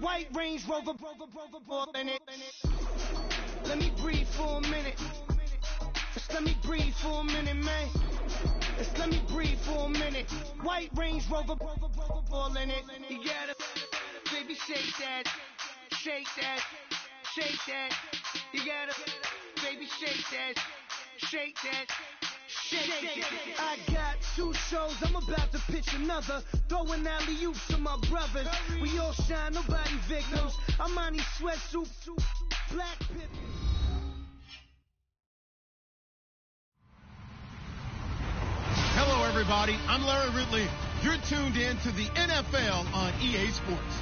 White Range Rover, in it. Let me breathe for a minute. Just let me breathe for a minute, man. Just let me breathe for a minute. White Range Rover, ball in it. You gotta, baby, shake that, shake that, shake that. You gotta, baby, shake that, shake that. I got 2 shows, I'm about to pitch another. Throwing alley-oops to my brothers. We all shine, nobody victims. I'm on these sweatsuit, black pit. Hello, everybody. I'm Larry Ridley. You're tuned in to the NFL on EA Sports.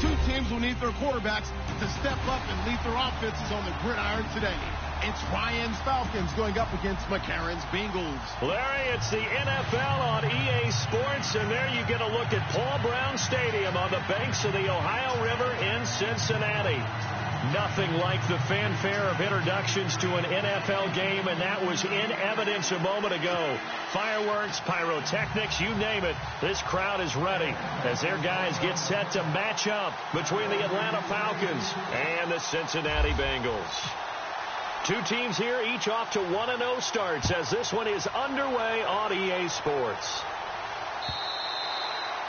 2 teams will need their quarterbacks to step up and lead their offenses on the gridiron today. It's Ryan's Falcons going up against McCarron's Bengals. Larry, it's the NFL on EA Sports, and there you get a look at Paul Brown Stadium on the banks of the Ohio River in Cincinnati. Nothing like the fanfare of introductions to an NFL game, and that was in evidence a moment ago. Fireworks, pyrotechnics, you name it. This crowd is ready as their guys get set to match up between the Atlanta Falcons and the Cincinnati Bengals. 2 teams here, each off to 1-0 starts as this one is underway on EA Sports.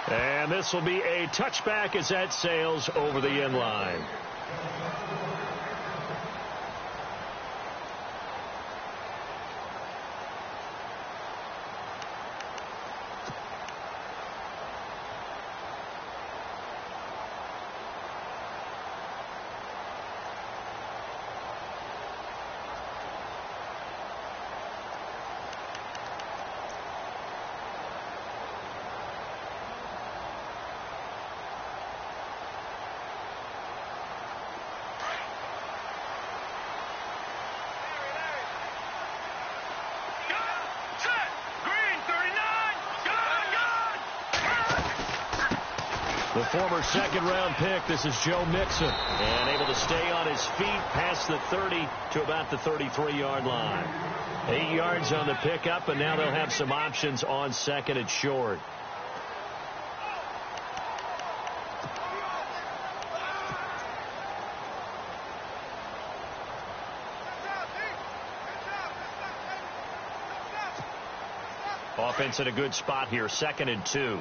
And this will be a touchback as that sails over the end line. The former second-round pick, this is Joe Mixon, and able to stay on his feet past the 30 to about the 33-yard line. 8 yards on the pickup, and now they'll have some options on second and short. Offense in a good spot here, 2nd and 2.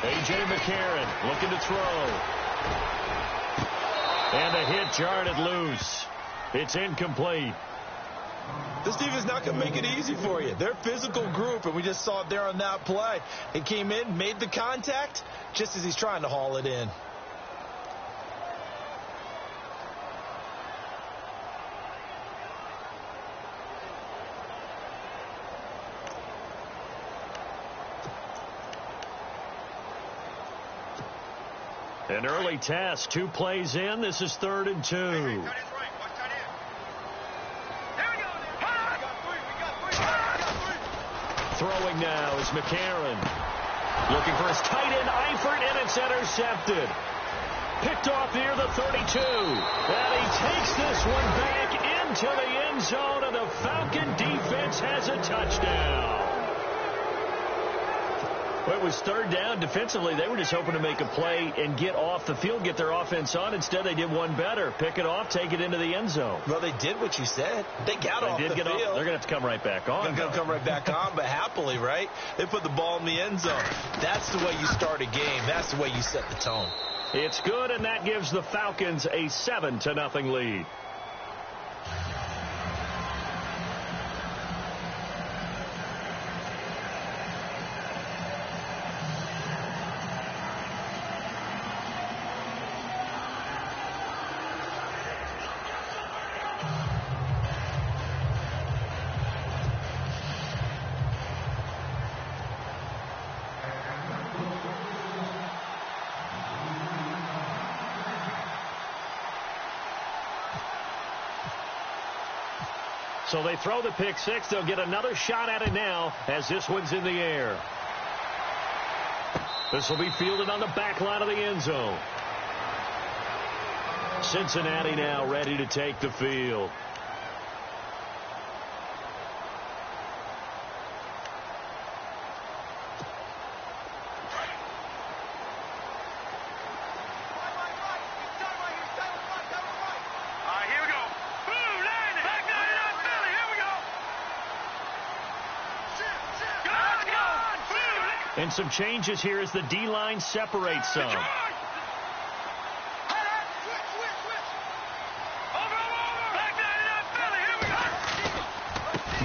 A.J. McCarron looking to throw. And the hit jarred it loose. It's incomplete. This defense is not going to make it easy for you. They're a physical group, and we just saw it there on that play. It came in, made the contact, just as he's trying to haul it in. An early test, 2 plays in. This is 3rd and 2. Throwing now is McCarron. Looking for his tight end, Eifert, and it's intercepted. Picked off near the 32. And he takes this one back into the end zone, and the Falcon defense has a touchdown. Well, it was 3rd down. Defensively, they were just hoping to make a play and get off the field, get their offense on. Instead, they did one better. Pick it off, take it into the end zone. Well, they did what you said. They got off the field. They're going to have to come right back on. They're going to come right back on, but happily, right? They put the ball in the end zone. That's the way you start a game. That's the way you set the tone. It's good, and that gives the Falcons a 7-0 lead. So they throw the pick 6. They'll get another shot at it now as this one's in the air. This will be fielded on the back line of the end zone. Cincinnati now ready to take the field. And some changes here as the D-line separates some.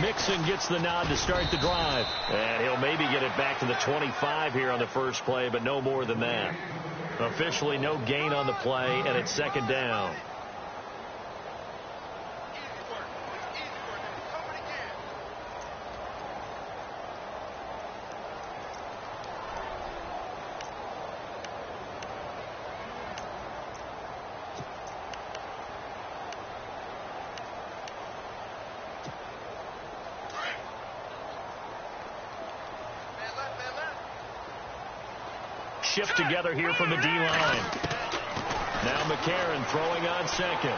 Mixon gets the nod to start the drive. And he'll maybe get it back to the 25 here on the first play, but no more than that. Officially no gain on the play, and it's second down. Shift together here from the D-line. Now McCarron throwing on second.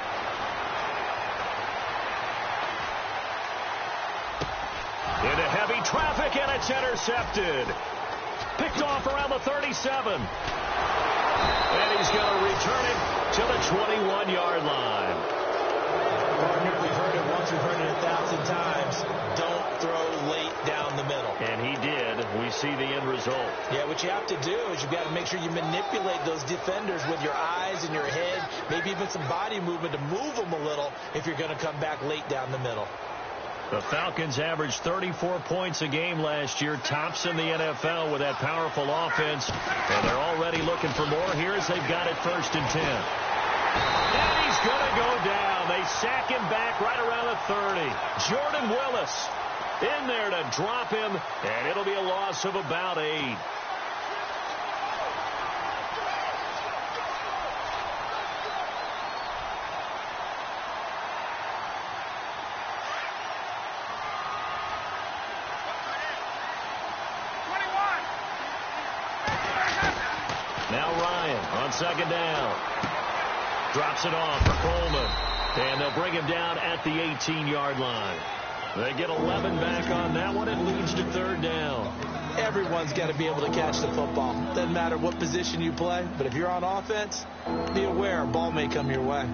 Into heavy traffic, and it's intercepted. Picked off around the 37. And he's going to return it to the 21-yard line. Partner, we've heard it once, we've heard it 1,000 times. Don't throw late down the middle. And he did. We see the end result. Yeah, what you have to do is you've got to make sure you manipulate those defenders with your eyes and your head, maybe even some body movement to move them a little if you're going to come back late down the middle. The Falcons averaged 34 points a game last year, tops in the NFL with that powerful offense, and they're already looking for more here as they've got it 1st and 10. And he's going to go down. They sack him back right around the 30. Jordan Willis in there to drop him, and it'll be a loss of about 8. Now Ryan on second down. Drops it off for Coleman. And they'll bring him down at the 18-yard line. They get 11 back on that one. It leads to 3rd down. Everyone's got to be able to catch the football. Doesn't matter what position you play, but if you're on offense, be aware a ball may come your way.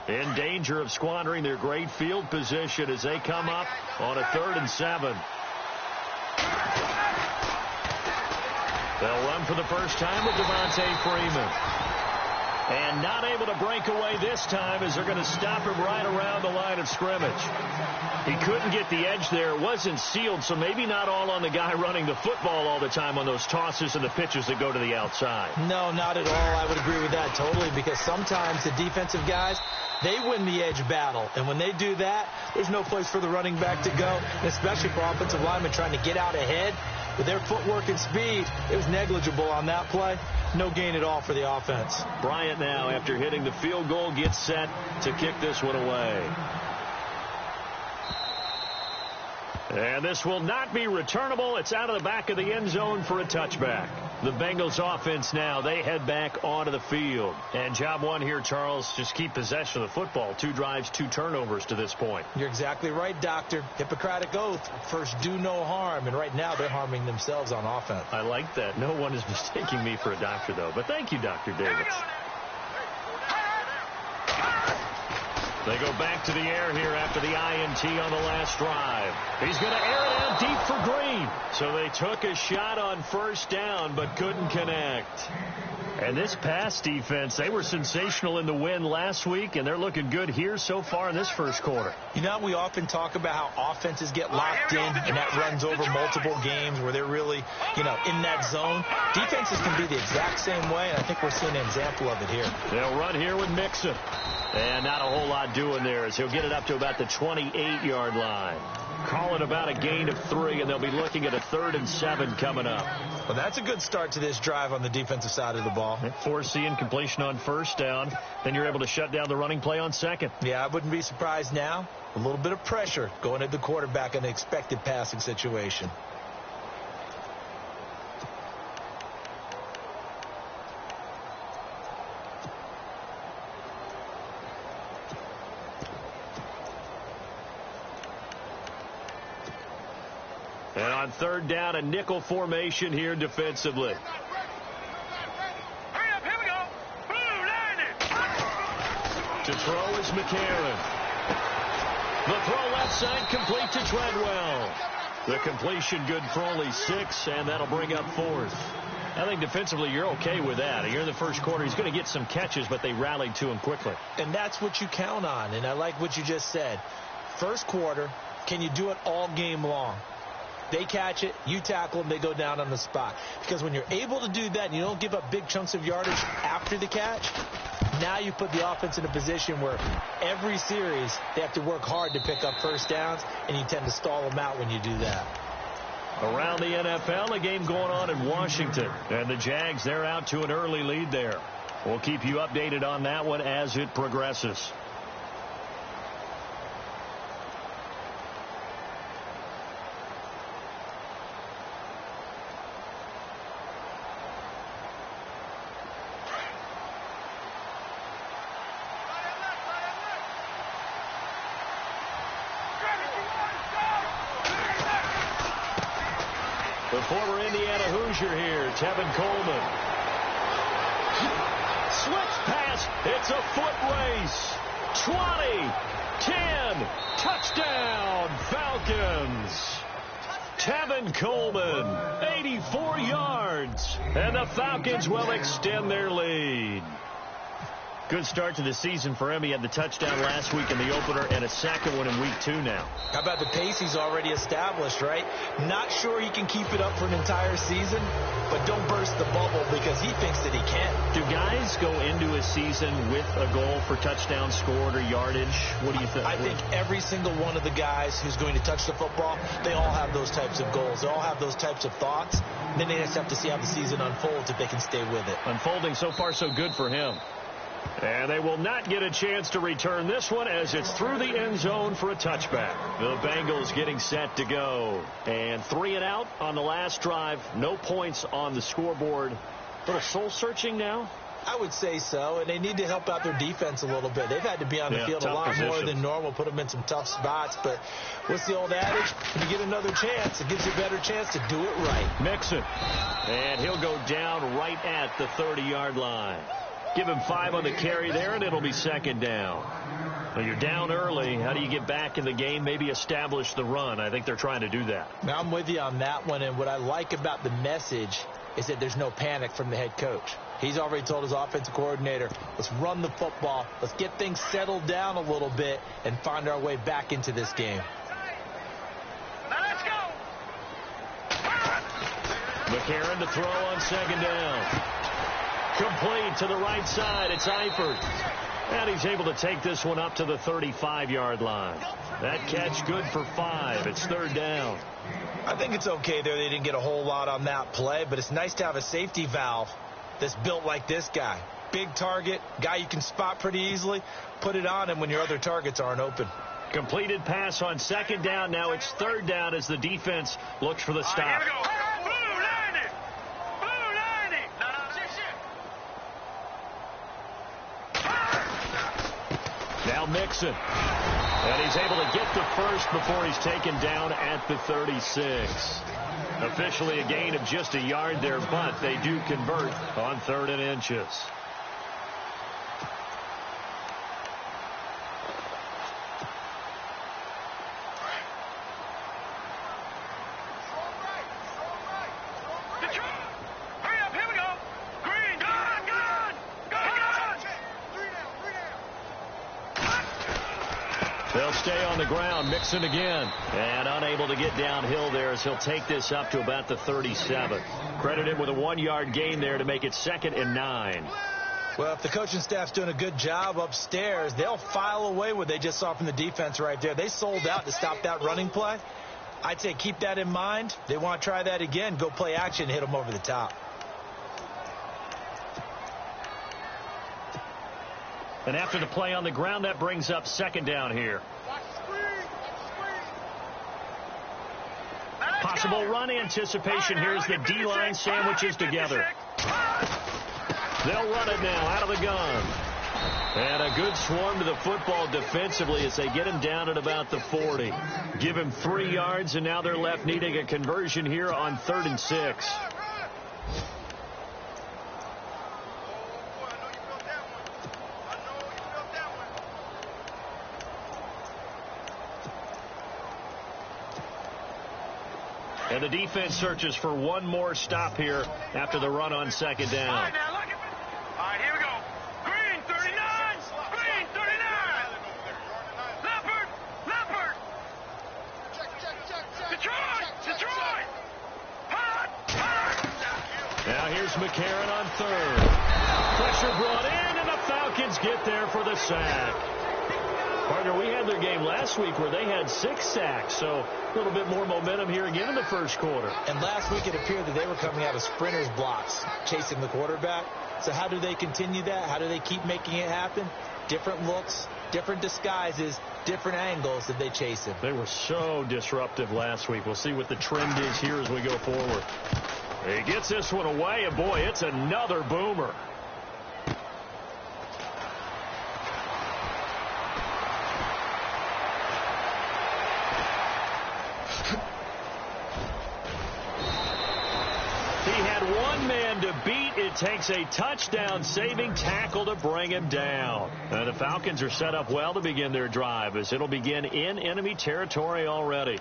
In danger of squandering their great field position as they come up on a 3rd and 7. They'll run for the first time with Devontae Freeman. And not able to break away this time as they're going to stop him right around the line of scrimmage. He couldn't get the edge there. It wasn't sealed, so maybe not all on the guy running the football all the time on those tosses and the pitches that go to the outside. No, not at all. I would agree with that totally, because sometimes the defensive guys, they win the edge battle. And when they do that, there's no place for the running back to go, especially for offensive linemen trying to get out ahead. With their footwork and speed, it was negligible on that play. No gain at all for the offense. Bryant now, after hitting the field goal, gets set to kick this one away. And this will not be returnable. It's out of the back of the end zone for a touchback. The Bengals offense now, they head back onto the field. And job one here, Charles, just keep possession of the football. 2 drives, 2 turnovers to this point. You're exactly right, Doctor. Hippocratic oath. First, do no harm. And right now, they're harming themselves on offense. I like that. No one is mistaking me for a doctor, though. But thank you, Dr. Davis. They go back to the air here after the INT on the last drive. He's going to air it out deep for Green. So they took a shot on first down but couldn't connect. And this pass defense, they were sensational in the win last week, and they're looking good here so far in this first quarter. You know, we often talk about how offenses get locked in, and that runs over multiple games where they're really, in that zone. Defenses can be the exact same way, and I think we're seeing an example of it here. They'll run here with Mixon. And not a whole lot doing there as he'll get it up to about the 28-yard line. Call it about a gain of 3, and they'll be looking at a 3rd and 7 coming up. Well, that's a good start to this drive on the defensive side of the ball. Forcing completion on first down. Then you're able to shut down the running play on second. Yeah, I wouldn't be surprised now. A little bit of pressure going at the quarterback in an expected passing situation. And on 3rd down, a nickel formation here defensively. Hurry up, here we go. Blue, line it. To throw is McCarron. The throw left side complete to Treadwell. The completion good for only 6, and that'll bring up 4th. I think defensively you're okay with that. You're in the first quarter. He's going to get some catches, but they rallied to him quickly. And that's what you count on, and I like what you just said. First quarter, can you do it all game long? They catch it, you tackle them, they go down on the spot. Because when you're able to do that and you don't give up big chunks of yardage after the catch, now you put the offense in a position where every series they have to work hard to pick up first downs, and you tend to stall them out when you do that. Around the NFL, a game going on in Washington. And the Jags, they're out to an early lead there. We'll keep you updated on that one as it progresses. The former Indiana Hoosier here, Tevin Coleman. Switch pass. It's a foot race. 20, 10, touchdown, Falcons. Tevin Coleman, 84 yards. And the Falcons will extend their lead. Good start to the season for him. He had the touchdown last week in the opener and a second one in week 2 now. How about the pace he's already established, right? Not sure he can keep it up for an entire season, but don't burst the bubble because he thinks that he can. Do guys go into a season with a goal for touchdowns scored or yardage? What do you think? I think every single one of the guys who's going to touch the football, they all have those types of goals. They all have those types of thoughts. Then they just have to see how the season unfolds if they can stay with it. Unfolding so far so good for him. And they will not get a chance to return this one as it's through the end zone for a touchback. The Bengals getting set to go. And 3 and out on the last drive. No points on the scoreboard. A little soul-searching now? I would say so, and they need to help out their defense a little bit. They've had to be on the field a lot more than normal, put them in some tough spots. But what's the old adage? When you get another chance, it gives you a better chance to do it right. Mixon. And he'll go down right at the 30-yard line. Give him 5 on the carry there, and it'll be second down. Well, you're down early. How do you get back in the game? Maybe establish the run. I think they're trying to do that. Now, I'm with you on that one, and what I like about the message is that there's no panic from the head coach. He's already told his offensive coordinator, let's run the football, let's get things settled down a little bit, and find our way back into this game. Now let's go. McCarron to throw on second down. Complete to the right side. It's Eifert. And he's able to take this one up to the 35-yard line. That catch good for 5. It's third down. I think it's okay there. They didn't get a whole lot on that play, but it's nice to have a safety valve that's built like this guy. Big target, guy you can spot pretty easily. Put it on him when your other targets aren't open. Completed pass on second down. Now it's third down as the defense looks for the stop. Now Mixon. And he's able to get the first before he's taken down at the 36. Officially a gain of just a yard there, but they do convert on 3rd and inches. They'll stay on the ground, mixing again. And unable to get downhill there as he'll take this up to about the 37. Credit him with a 1-yard gain there to make it 2nd and 9. Well, if the coaching staff's doing a good job upstairs, they'll file away what they just saw from the defense right there. They sold out to stop that running play. I'd say keep that in mind. They want to try that again. Go play action, hit them over the top. And after the play on the ground, that brings up 2nd down here. Possible run anticipation here as the D-line sandwiches together. They'll run it now out of the gun. And a good swarm to the football defensively as they get him down at about the 40. Give him 3 yards, and now they're left needing a conversion here on 3rd and 6. And the defense searches for one more stop here after the run on 2nd down. All right, here we go. Green 39. Green 39. Leopard. Detroit. Hot. Now here's McCarron on 3rd. Pressure brought in, and the Falcons get there for the sack. Partner, we had their game last week where they had 6 sacks, so a little bit more momentum here again in the first quarter. And last week it appeared that they were coming out of sprinters blocks, chasing the quarterback. So how do they continue that? How do they keep making it happen? Different looks, different disguises, different angles that they chase him. They were so disruptive last week. We'll see what the trend is here as we go forward. He gets this one away, and boy, it's another boomer. To beat, it takes a touchdown-saving tackle to bring him down. The Falcons are set up well to begin their drive as it'll begin in enemy territory already.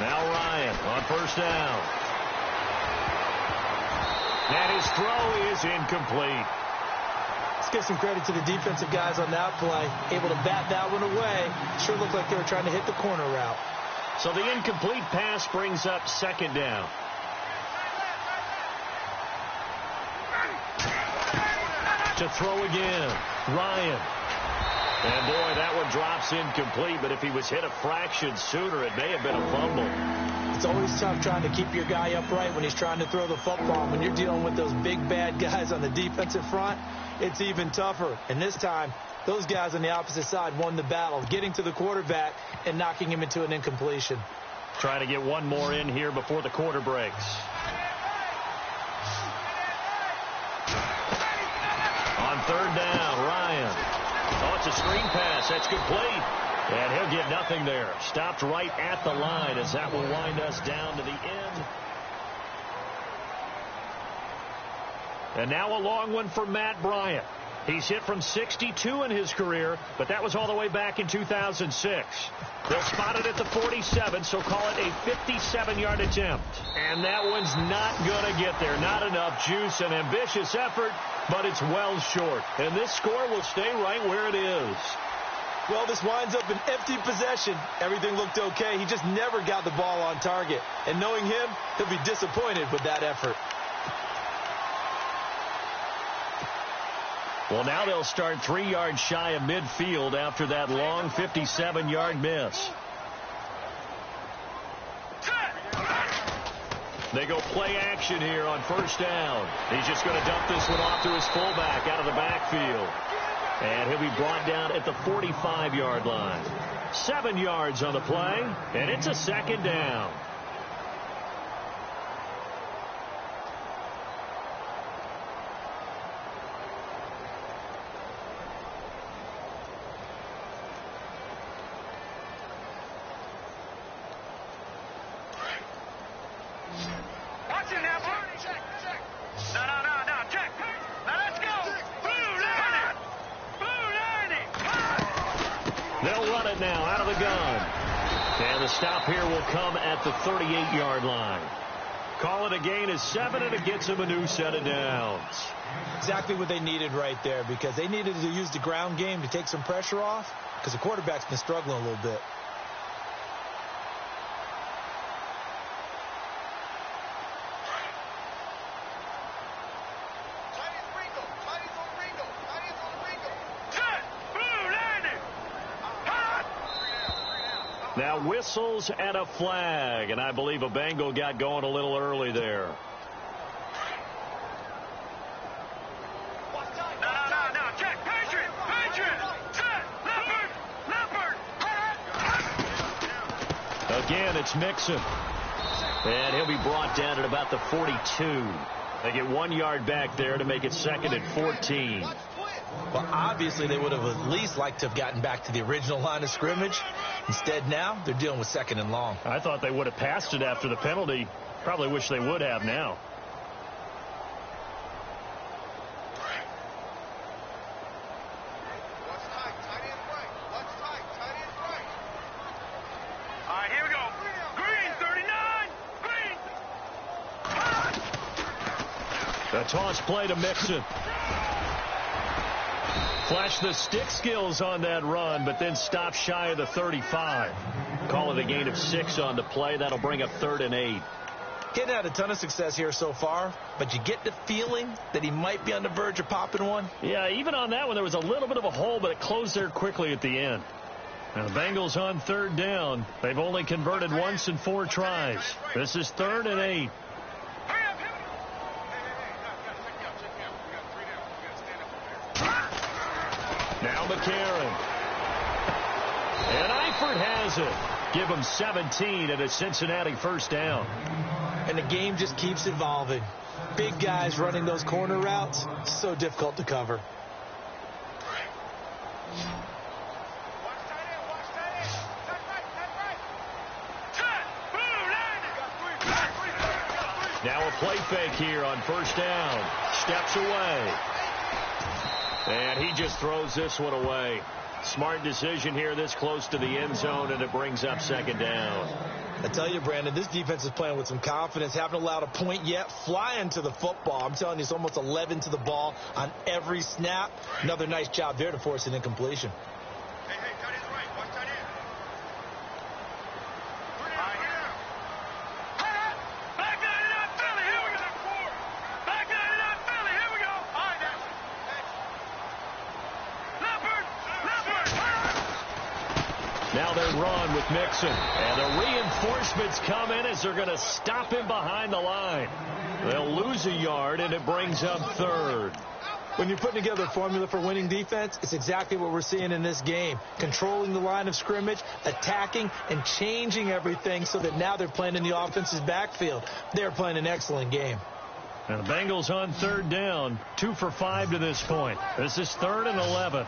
Now Ryan on 1st down. And his throw is incomplete. Let's give some credit to the defensive guys on that play. Able to bat that one away. Sure looked like they were trying to hit the corner route. So the incomplete pass brings up 2nd down. To throw again, Ryan. And boy, that one drops incomplete, but if he was hit a fraction sooner, it may have been a fumble. It's always tough trying to keep your guy upright when he's trying to throw the football. When you're dealing with those big, bad guys on the defensive front, it's even tougher. And this time, those guys on the opposite side won the battle, getting to the quarterback and knocking him into an incompletion. Trying to get one more in here before the quarter breaks. On 3rd down, Ryan. Oh, it's a screen pass. That's complete. And he'll get nothing there. Stopped right at the line as that will wind us down to the end. And now a long one for Matt Bryant. He's hit from 62 in his career, but that was all the way back in 2006. They'll spot it at the 47, so call it a 57-yard attempt. And that one's not going to get there. Not enough juice, an ambitious effort, but it's well short. And this score will stay right where it is. Well, this winds up an empty possession. Everything looked okay. He just never got the ball on target. And knowing him, he'll be disappointed with that effort. Well, now they'll start 3 yards shy of midfield after that long 57-yard miss. They go play action here on 1st down. He's just going to dump this one off to his fullback out of the backfield. And he'll be brought down at the 45-yard line. 7 yards on the play, and it's a 2nd down. Watch it now, Barney. Check. No, check. Now let's go. Blue 90. They'll run it now out of the gun. And the stop here will come at the 38-yard line. Call it a gain of 7, and it gets him a new set of downs. Exactly what they needed right there, because they needed to use the ground game to take some pressure off, because the quarterback's been struggling a little bit. Now whistles and a flag, and I believe a Bengal got going a little early there. No, check, Patriot, set, Leopard. Again, it's Mixon. And he'll be brought down at about the 42. They get 1 yard back there to make it 2nd and 14. Well, obviously, they would have at least liked to have gotten back to the original line of scrimmage. Instead, now, they're dealing with 2nd and long. I thought they would have passed it after the penalty. Probably wish they would have now. All right, here we go. Green, 39, Green. A toss play to Mixon. Flashed the stick skills on that run, but then stopped shy of the 35. Call it a gain of 6 on the play. That'll bring up 3rd and 8. Getting had a ton of success here so far, but you get the feeling that he might be on the verge of popping one. Yeah, even on that one, there was a little bit of a hole, but it closed there quickly at the end. Now, the Bengals on 3rd down. They've only converted once in 4 tries. This is 3rd and 8. Now McCarron. And Eifert has it. Give him 17 at a Cincinnati first down. And the game just keeps evolving. Big guys running those corner routes, so difficult to cover. Now a play fake here on first down. Steps away. And he just throws this one away. Smart decision here this close to the end zone, and it brings up 2nd down. I tell you, Brandon, this defense is playing with some confidence. Haven't allowed a point yet. Flying to the football. I'm telling you, it's almost 11 to the ball on every snap. Another nice job there to force an incompletion. Hey, tight end's right. Watch tight end. Back 99 Philly. Here we go. Back 99 Philly. Here we go. All right, now. Leopard. Now they run with Mixon. And the reinforcements come in as they're going to stop him behind the line. They'll lose a yard, and it brings up 3rd. When you're putting together a formula for winning defense, it's exactly what we're seeing in this game. Controlling the line of scrimmage, attacking, and changing everything so that now they're playing in the offense's backfield. They're playing an excellent game. And the Bengals on 3rd down. 2 for 5 to this point. This is 3rd and 11.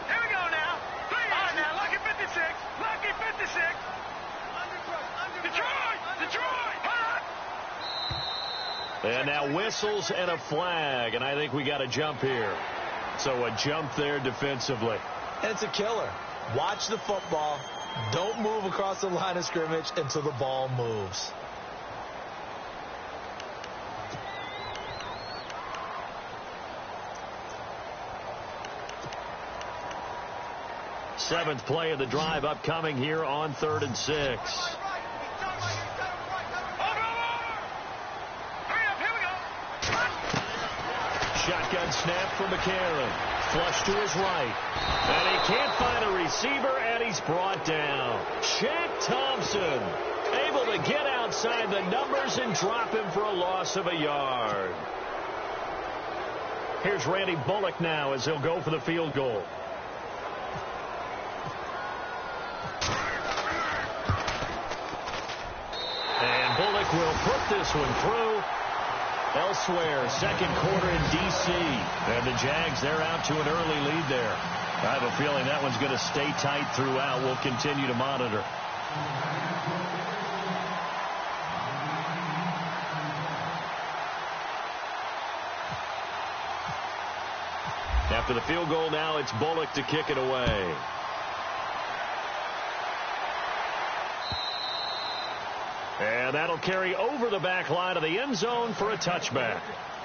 Here we go now. All right, now, Lucky 56. Lucky 56. Detroit. And now whistles and a flag, and I think we got a jump here. So a jump there defensively. And it's a killer. Watch the football. Don't move across the line of scrimmage until the ball moves. Seventh play of the drive upcoming here on 3rd and 6. Shotgun snap for McCarron. Flush to his right. And he can't find a receiver, and he's brought down. Shaq Thompson able to get outside the numbers and drop him for a loss of a yard. Here's Randy Bullock now as he'll go for the field goal. And Bullock will put this one through. Elsewhere, second quarter in D.C. And the Jags, they're out to an early lead there. I have a feeling that one's going to stay tight throughout. We'll continue to monitor. After the field goal now, it's Bullock to kick it away. And that'll carry over the back line of the end zone for a touchback.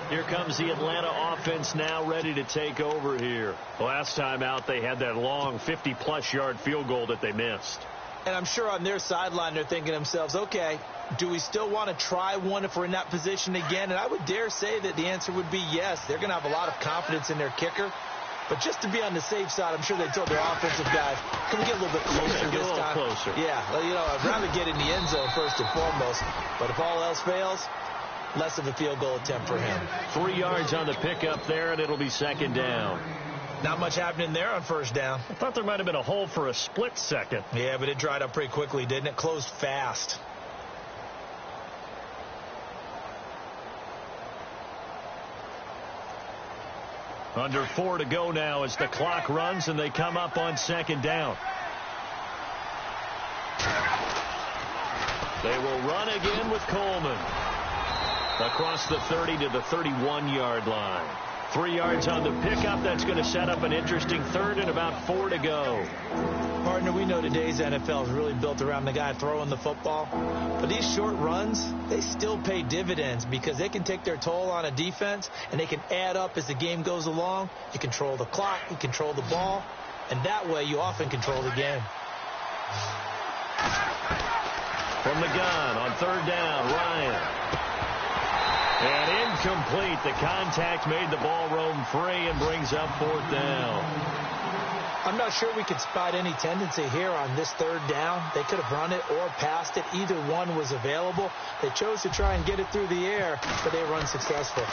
Here comes the Atlanta offense now ready to take over here. Last time out, they had that long 50-plus yard field goal that they missed. And I'm sure on their sideline they're thinking to themselves, okay, do we still want to try one if we're in that position again? And I would dare say that the answer would be yes. They're going to have a lot of confidence in their kicker. But just to be on the safe side, I'm sure they told their offensive guys, can we get a little bit closer this time? Closer. Yeah, well, you know, I'd rather get in the end zone first and foremost. But if all else fails, less of a field goal attempt for him. 3 yards on the pickup there, and it'll be second down. Not much happening there on first down. I thought there might have been a hole for a split second. Yeah, but it dried up pretty quickly, didn't it? Closed fast. Under 4 to go now as the clock runs and they come up on second down. They will run again with Coleman. Across the 30 to the 31-yard line. 3 yards on the pickup. That's going to set up an interesting third and about 4 to go. Partner, we know today's NFL is really built around the guy throwing the football. But these short runs, they still pay dividends because they can take their toll on a defense and they can add up as the game goes along. You control the clock, you control the ball, and that way you often control the game. From the gun on third down, Ryan. And incomplete. The contact made the ball roam free and brings up fourth down. I'm not sure we could spot any tendency here on this third down. They could have run it or passed it. Either one was available. They chose to try and get it through the air, but they were unsuccessful.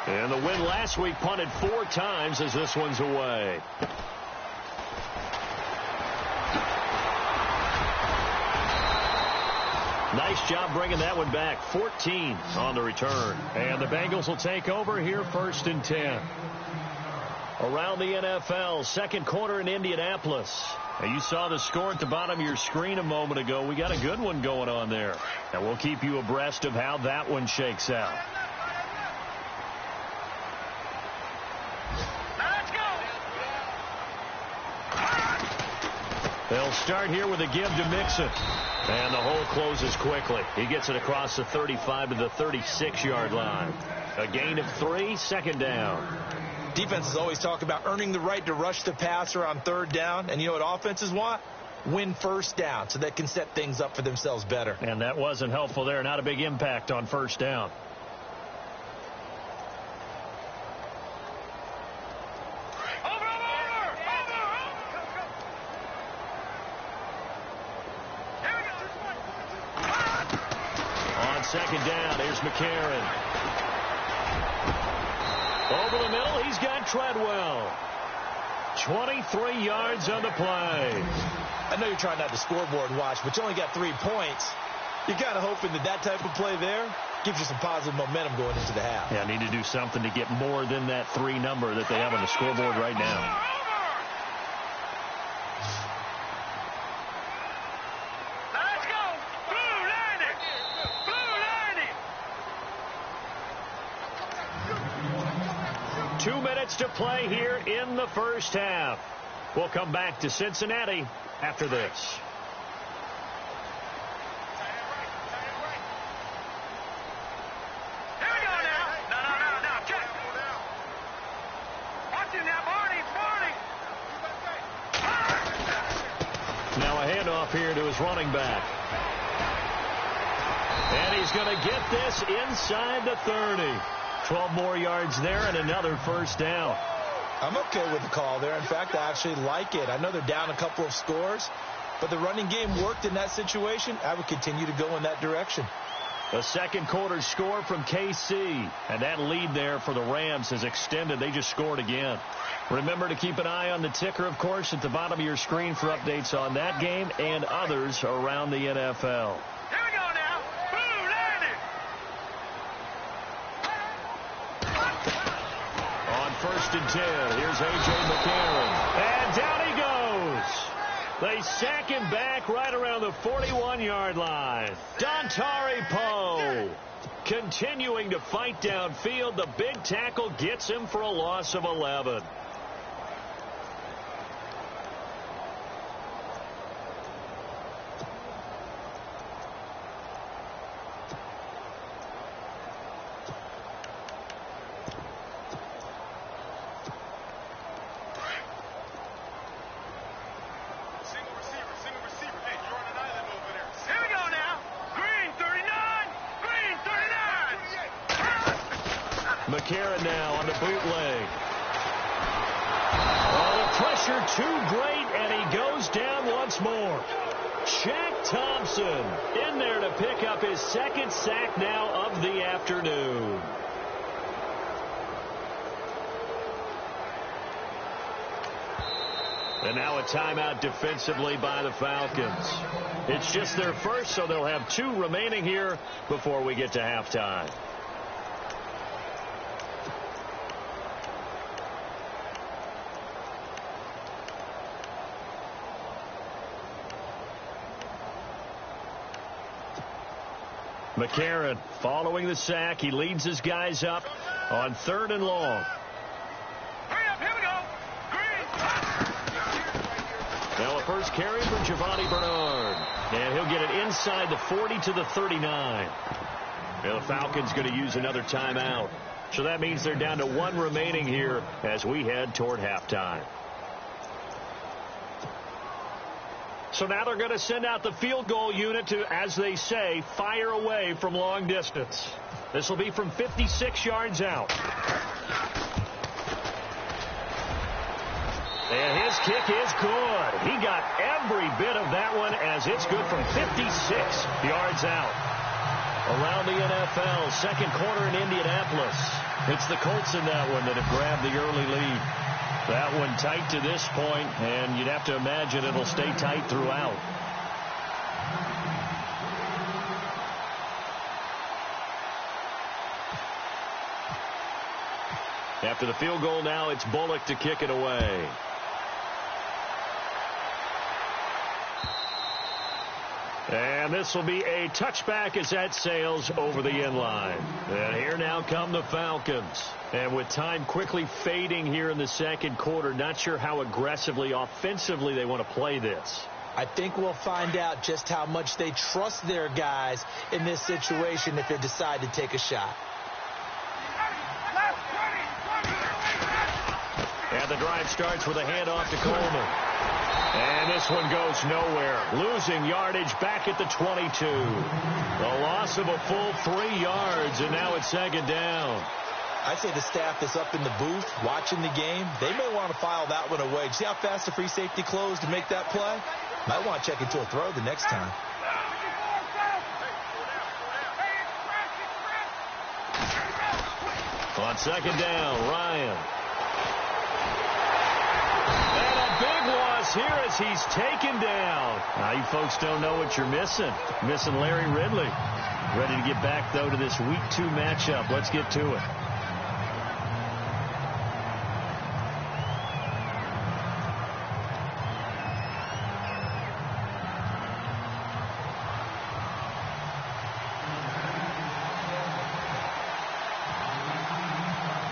And the win last week punted 4 times as this one's away. Nice job bringing that one back. 14 on the return. And the Bengals will take over here first and 10. Around the NFL, second quarter in Indianapolis. And you saw the score at the bottom of your screen a moment ago. We got a good one going on there. And we'll keep you abreast of how that one shakes out. Let's go. They'll start here with a give to Mixon. And the hole closes quickly. He gets it across the 35 to the 36-yard line. A gain of 3, second down. Defenses always talk about earning the right to rush the passer on third down. And you know what offenses want? Win first down so they can set things up for themselves better. And that wasn't helpful there. Not a big impact on first down. Second down, here's McCarron. Over the middle, he's got Treadwell. 23 yards on the play. I know you're trying not to scoreboard watch, but you only got 3 points. You're kind of hoping that that type of play there gives you some positive momentum going into the half. Yeah, need to do something to get more than that 3 number that they have on the scoreboard right now. Let's go. Blue landing. Blue landing. 2 minutes to play here in the first half. We'll come back to Cincinnati after this. Here we go now. No. Check. Watch him now, Barney. Now a handoff here to his running back. And he's going to get this inside the 30. 12 more yards there and another first down. I'm okay with the call there. In fact, I actually like it. I know they're down a couple of scores, but the running game worked in that situation. I would continue to go in that direction. The second quarter score from KC. And that lead there for the Rams has extended. They just scored again. Remember to keep an eye on the ticker, of course, at the bottom of your screen for updates on that game and others around the NFL. Here we go now. Blue landing. On first and 10, here's A.J. McCarron. And down he goes. They sack him back right around the 41-yard line. Dontari Poe continuing to fight downfield. The big tackle gets him for a loss of 11. McCarron now on the bootleg. Oh, the pressure too great, and he goes down once more. Shaq Thompson in there to pick up his second sack now of the afternoon. And now a timeout defensively by the Falcons. It's just their first, so they'll have 2 remaining here before we get to halftime. McCarron following the sack. He leads his guys up on 3rd and long. Now a first carry for Giovanni Bernard. And he'll get it inside the 40 to the 39. Now the Falcons going to use another timeout. So that means they're down to 1 remaining here as we head toward halftime. So now they're going to send out the field goal unit to, as they say, fire away from long distance. This will be from 56 yards out. And his kick is good. He got every bit of that one as it's good from 56 yards out. Around the NFL, second quarter in Indianapolis. It's the Colts in that one that have grabbed the early lead. That one tight to this point, and you'd have to imagine it'll stay tight throughout. After the field goal now, it's Bullock to kick it away. And this will be a touchback as that sails over the end line. And here now come the Falcons. And with time quickly fading here in the second quarter, not sure how aggressively, offensively they want to play this. I think we'll find out just how much they trust their guys in this situation if they decide to take a shot. And the drive starts with a handoff to Coleman. And this one goes nowhere. Losing yardage back at the 22. A loss of a full 3 yards, and now it's second down. I'd say the staff that's up in the booth watching the game, they may want to file that one away. See how fast the free safety closed to make that play? Might want to check into a throw the next time. On second down, Ryan. And a big loss here as he's taken down. Now, you folks don't know what you're missing. Missing Larry Ridley. Ready to get back, though, to this Week 2 matchup. Let's get to it.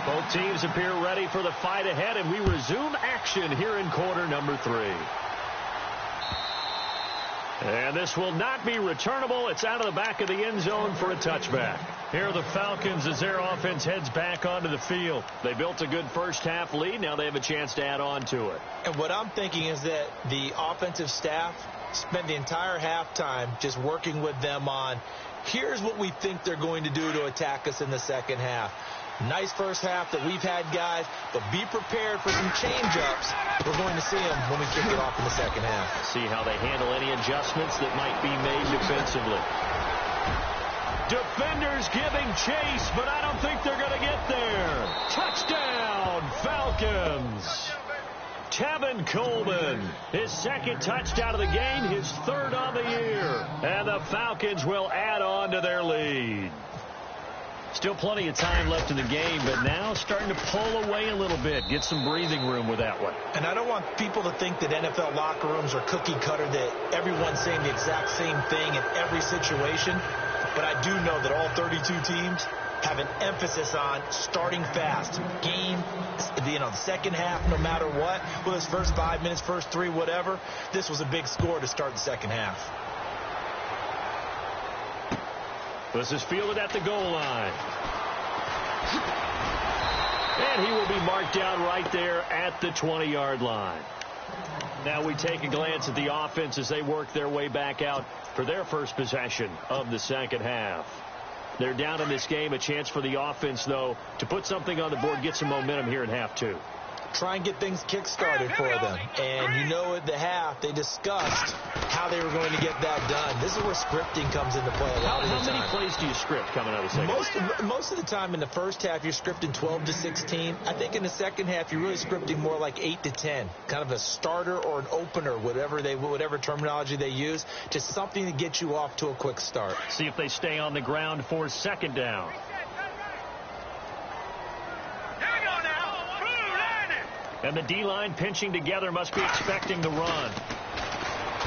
Both teams appear ready for the fight ahead, and we resume action here in quarter number 3. And this will not be returnable. It's out of the back of the end zone for a touchback. Here are the Falcons as their offense heads back onto the field. They built a good first half lead. Now they have a chance to add on to it. And what I'm thinking is that the offensive staff spent the entire halftime just working with them on, here's what we think they're going to do to attack us in the second half. Nice first half that we've had, guys, but be prepared for some change-ups. We're going to see them when we kick it off in the second half. See how they handle any adjustments that might be made defensively. Defenders giving chase, but I don't think they're going to get there. Touchdown, Falcons. Tevin Coleman, his second touchdown of the game, his third on the year. And the Falcons will add on to their lead. Still plenty of time left in the game, but now starting to pull away a little bit. Get some breathing room with that one. And I don't want people to think that NFL locker rooms are cookie cutter, that everyone's saying the exact same thing in every situation. But I do know that all 32 teams have an emphasis on starting fast. Game, the second half, no matter what. Whether it's first 5 minutes, first 3, whatever. This was a big score to start the second half. This is fielded at the goal line. And he will be marked down right there at the 20-yard line. Now we take a glance at the offense as they work their way back out for their first possession of the second half. They're down in this game. A chance for the offense, though, to put something on the board, get some momentum here in half two. Try and get things kick-started for them. And you know at the half, they discussed how they were going to get that done. This is where scripting comes into play a lot of the time. How many plays do you script coming out of the second? Most of the time in the first half, you're scripting 12 to 16. I think in the second half, you're really scripting more like 8 to 10. Kind of a starter or an opener, whatever terminology they use, just something to get you off to a quick start. See if they stay on the ground for second down. And the D-line pinching together, must be expecting the run.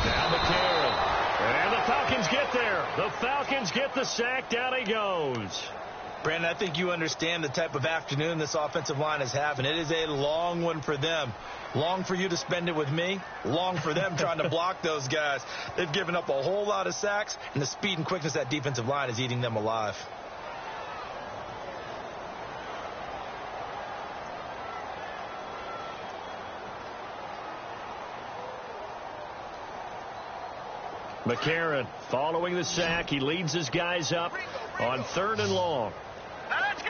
Now McCarron. And the Falcons get there. The Falcons get the sack. Down he goes. Brandon, I think you understand the type of afternoon this offensive line is having. It is a long one for them. Long for you to spend it with me. Long for them trying to block those guys. They've given up a whole lot of sacks, and the speed and quickness of that defensive line is eating them alive. McCarron following the sack. He leads his guys up on 3rd and long. Now let's go.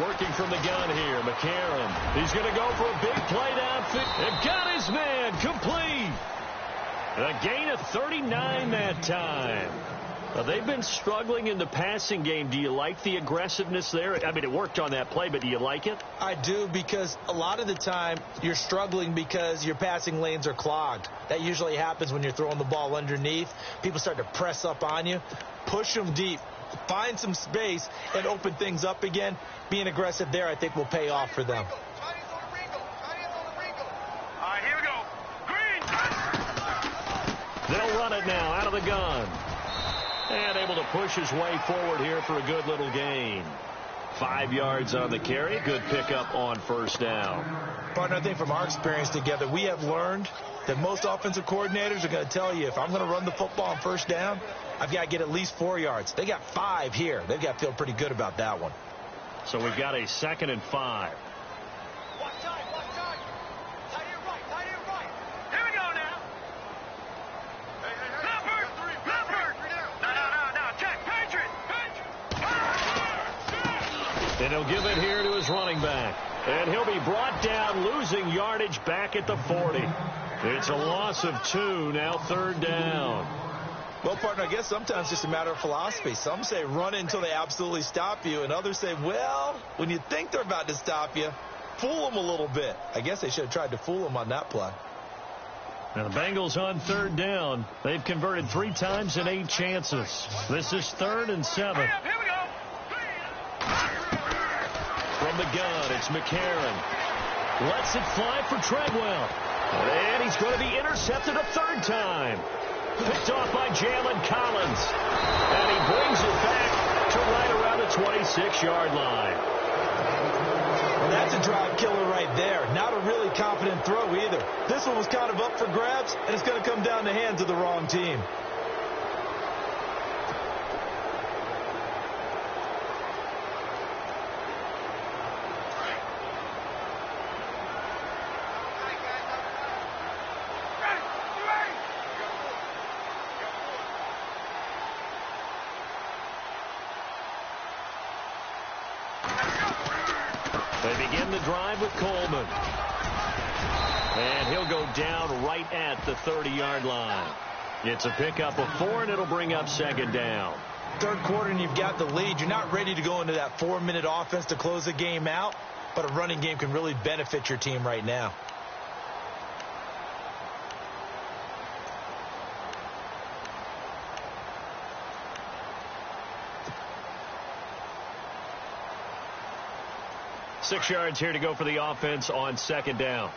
Working from the gun here, McCarron. He's going to go for a big play downfield. And got his man complete. A gain of 39 that time. Now, they've been struggling in the passing game. Do you like the aggressiveness there? I mean, it worked on that play, but do you like it? I do, because a lot of the time you're struggling because your passing lanes are clogged. That usually happens when you're throwing the ball underneath. People start to press up on you. Push them deep. Find some space and open things up again. Being aggressive there, I think, will pay off for them. All right, here we go. Green. They'll run it now out of the gun. And able to push his way forward here for a good little gain. 5 yards on the carry. Good pickup on first down. Partner, I think from our experience together, we have learned that most offensive coordinators are going to tell you, if I'm going to run the football on first down, I've got to get at least 4 yards. They got 5 here. They've got to feel pretty good about that one. So we've got a 2nd and 5. Watch tight. Tight end right. Here we go now. Leopard. No. Check. Patriot. And he'll give it here to his running back. And he'll be brought down, losing yardage back at the 40. It's a loss of 2, now 3rd down. Well, partner, I guess sometimes it's just a matter of philosophy. Some say run it until they absolutely stop you, and others say, well, when you think they're about to stop you, fool them a little bit. I guess they should have tried to fool them on that play. Now the Bengals on 3rd down. They've converted 3 times in 8 chances. This is 3rd and 7. Here we go. From the gun, it's McCarron. Lets it fly for Treadwell. And he's going to be intercepted a 3rd time. Picked off by Jalen Collins. And he brings it back to right around the 26-yard line. Well, that's a drive killer right there. Not a really confident throw either. This one was kind of up for grabs, and it's going to come down the hands of the wrong team. They begin the drive with Coleman. And he'll go down right at the 30-yard line. It's a pickup of 4, and it'll bring up 2nd down. 3rd quarter, and you've got the lead. You're not ready to go into that 4-minute offense to close the game out, but a running game can really benefit your team right now. Six yards here to go for the offense on 2nd down.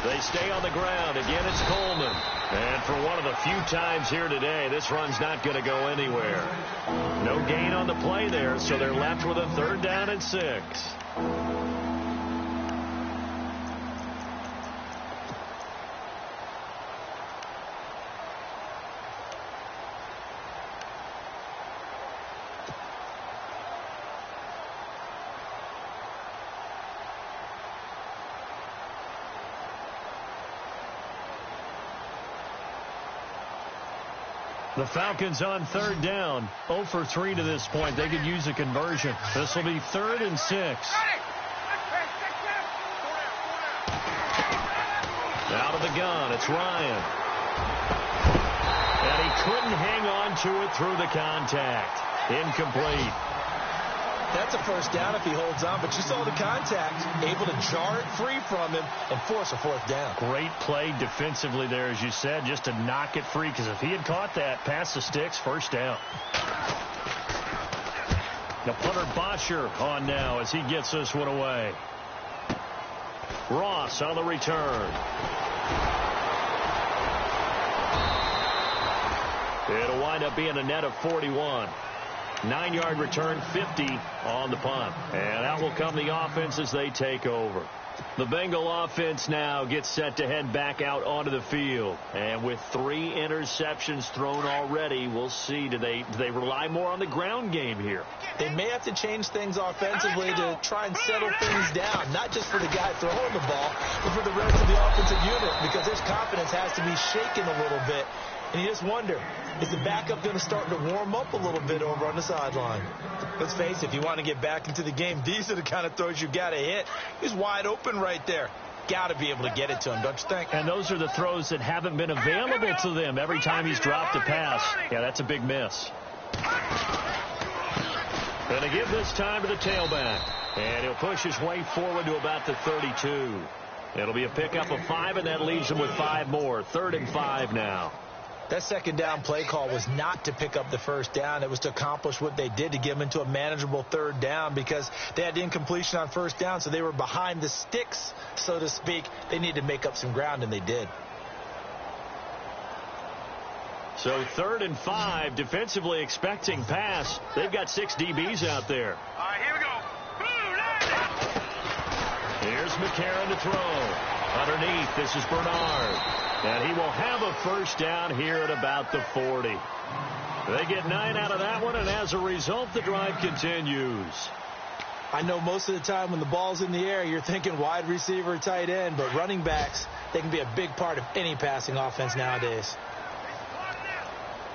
They stay on the ground. Again, it's Coleman. And for one of the few times here today, this run's not going to go anywhere. No gain on the play there, so they're left with a 3rd down and 6. The Falcons on third down, 0 for 3 to this point. They could use a conversion. This will be 3rd and 6. Out of the gun, it's Ryan. And he couldn't hang on to it through the contact. Incomplete. That's a first down if he holds on, but you saw the contact, able to jar it free from him and force a 4th down. Great play defensively there, as you said, just to knock it free, because if he had caught that, past the sticks, 1st down. The punter Bosher on now as he gets this one away. Ross on the return. It'll wind up being a net of 41. 9-yard return, 50 on the punt. And out will come the offense as they take over. The Bengal offense now gets set to head back out onto the field. And with 3 interceptions thrown already, we'll see. Do they rely more on the ground game here? They may have to change things offensively to try and settle things down, not just for the guy throwing the ball, but for the rest of the offensive unit, because his confidence has to be shaken a little bit. And you just wonder, is the backup going to start to warm up a little bit over on the sideline? Let's face it, if you want to get back into the game, these are the kind of throws you got to hit. He's wide open right there. Got to be able to get it to him, don't you think? And those are the throws that haven't been available to them every time he's dropped a pass. Yeah, that's a big miss. Going to give this time to the tailback. And he'll push his way forward to about the 32. It'll be a pickup of 5, and that leaves him with 5 more. 3rd and 5 now. That 2nd down play call was not to pick up the 1st down. It was to accomplish what they did, to get them into a manageable 3rd down, because they had the incompletion on 1st down, so they were behind the sticks, so to speak. They needed to make up some ground, and they did. So 3rd and 5, defensively expecting pass. They've got 6 DBs out there. All right, here we go. Here's McCarron to throw. Underneath, this is Bernard. And he will have a 1st down here at about the 40. They get 9 out of that one, and as a result, the drive continues. I know most of the time when the ball's in the air, you're thinking wide receiver, tight end, but running backs, they can be a big part of any passing offense nowadays.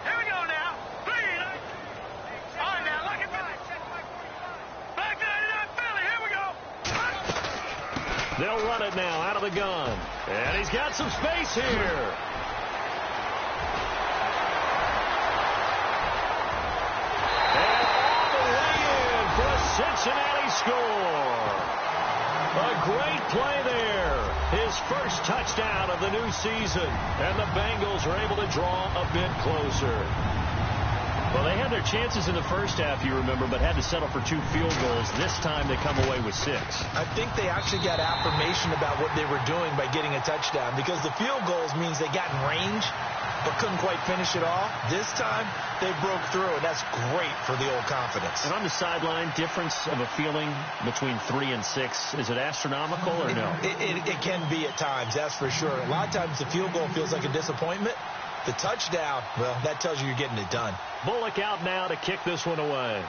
Here we go now. 3. All right, now, look at that. Back 99 Philly. Here we go. They'll run it now out of the gun. And he's got some space here. And all the way in for a Cincinnati score. A great play there. His first touchdown of the new season. And the Bengals are able to draw a bit closer. Well, they had their chances in the first half, you remember, but had to settle for 2 field goals. This time they come away with 6. I think they actually got affirmation about what they were doing by getting a touchdown, because the field goals means they got in range but couldn't quite finish it off. This time they broke through, and that's great for the old confidence. And on the sideline, difference of a feeling between 3 and 6, is it astronomical or no? It can be at times, that's for sure. A lot of times the field goal feels like a disappointment. The touchdown, well, that tells you you're getting it done. Bullock out now to kick this one away.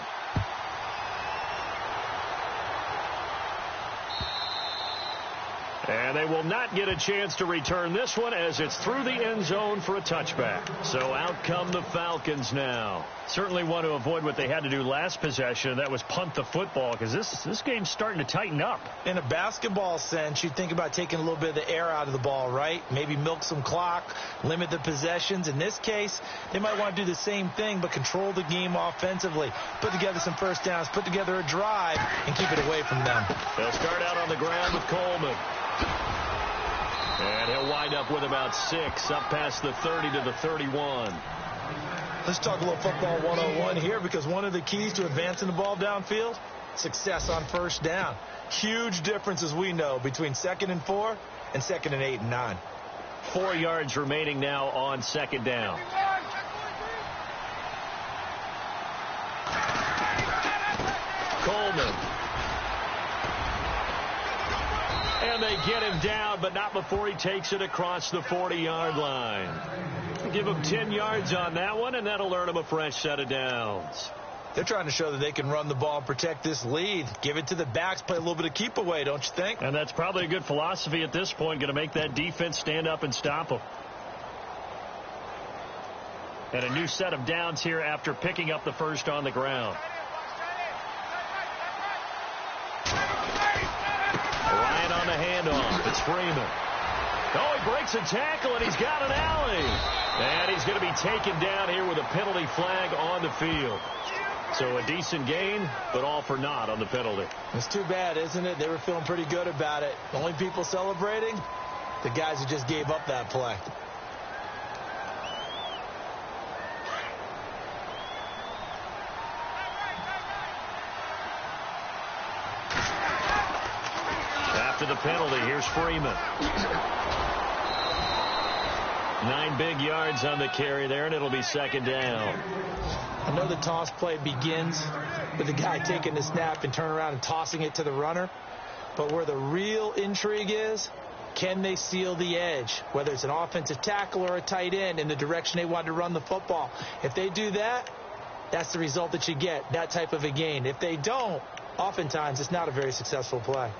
And they will not get a chance to return this one as it's through the end zone for a touchback. So out come the Falcons now. Certainly want to avoid what they had to do last possession. That was punt the football, because this game's starting to tighten up. In a basketball sense, you think about taking a little bit of the air out of the ball, right? Maybe milk some clock, limit the possessions. In this case, they might want to do the same thing, but control the game offensively. Put together some 1st downs, put together a drive, and keep it away from them. They'll start out on the ground with Coleman. And he'll wind up with about 6, up past the 30 to the 31. Let's talk a little football 101 here, because one of the keys to advancing the ball downfield, success on 1st down. Huge difference, as we know, between 2nd and 4 and 2nd and 8 and 9. 4 yards remaining now on 2nd down. Coleman. And they get him down, but not before he takes it across the 40-yard line. Give him 10 yards on that one, and that'll earn him a fresh set of downs. They're trying to show that they can run the ball and protect this lead. Give it to the backs, play a little bit of keep away, don't you think? And that's probably a good philosophy at this point, going to make that defense stand up and stop them. And a new set of downs here after picking up the first on the ground. Ryan on the handoff. It's Freeman. Oh, he breaks a tackle, and he's got an alley. And he's going to be taken down here with a penalty flag on the field. So a decent gain, but all for naught on the penalty. It's too bad, isn't it? They were feeling pretty good about it. The only people celebrating, the guys who just gave up that play. After the penalty, here's Freeman. 9 big yards on the carry there, and it'll be second down. I know the toss play begins with the guy taking the snap and turning around and tossing it to the runner. But where the real intrigue is, can they seal the edge? Whether it's an offensive tackle or a tight end in the direction they want to run the football. If they do that, that's the result that you get, that type of a gain. If they don't, oftentimes it's not a very successful play.